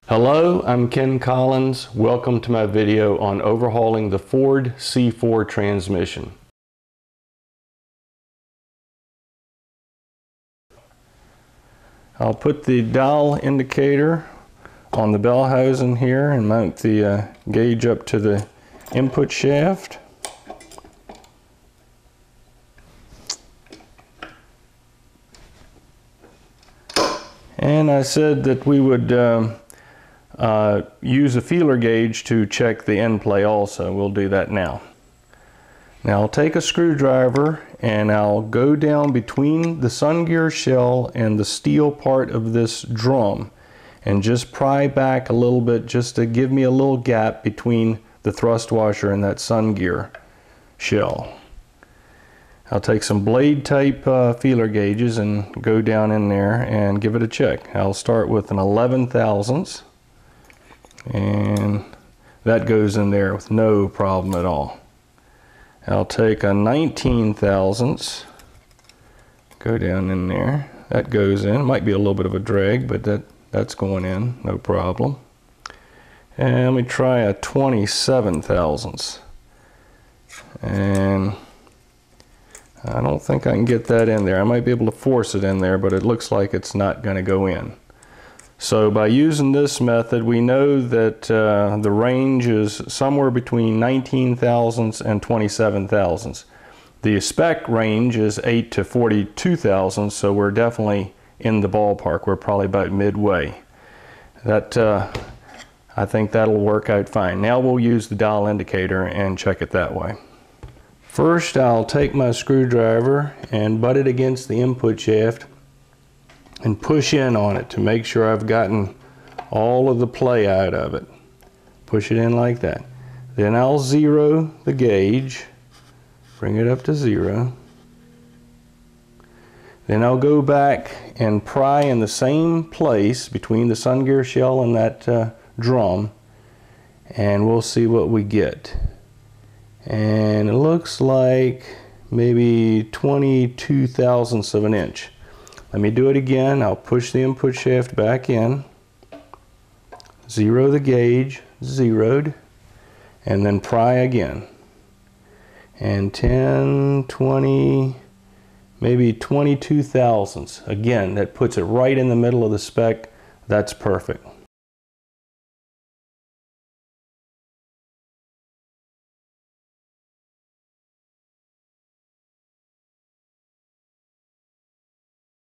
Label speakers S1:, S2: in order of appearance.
S1: Hello, I'm Ken Collins. Welcome to my video on overhauling the Ford C4 transmission. I'll put the dial indicator on the bell housing here and mount the gauge up to the input shaft. And I said that we would use a feeler gauge to check the end play also. We'll do that now. Now I'll take a screwdriver and I'll go down between the sun gear shell and the steel part of this drum and just pry back a little bit just to give me a little gap between the thrust washer and that sun gear shell. I'll take some blade type feeler gauges and go down in there and give it a check. I'll start with an 11 thousandths, and that goes in there with no problem at all. I'll take a 19 thousandths, go down in there, that goes in. Might be a little bit of a drag, but that's going in, no problem. And let me try a 27 thousandths, and I don't think I can get that in there. I might be able to force it in there, but it looks like it's not going to go in. So by using this method, we know that the range is somewhere between 19 thousandths and 27 thousandths. The spec range is 8 to 42 thousandths, so we're definitely in the ballpark. We're probably about midway. That I think that'll work out fine. Now we'll use the dial indicator and check it that way. First, I'll take my screwdriver and butt it against the input shaft and push in on it to make sure I've gotten all of the play out of it. Push it in like that. Then I'll zero the gauge, bring it up to 0. Then I'll go back and pry in the same place between the sun gear shell and that drum, and we'll see what we get. And it looks like maybe 22 thousandths of an inch. Let me do it again. I'll push the input shaft back in, zero the gauge, zeroed, and then pry again. And 10, 20, maybe 22 thousandths. Again, that puts it right in the middle of the spec. That's perfect.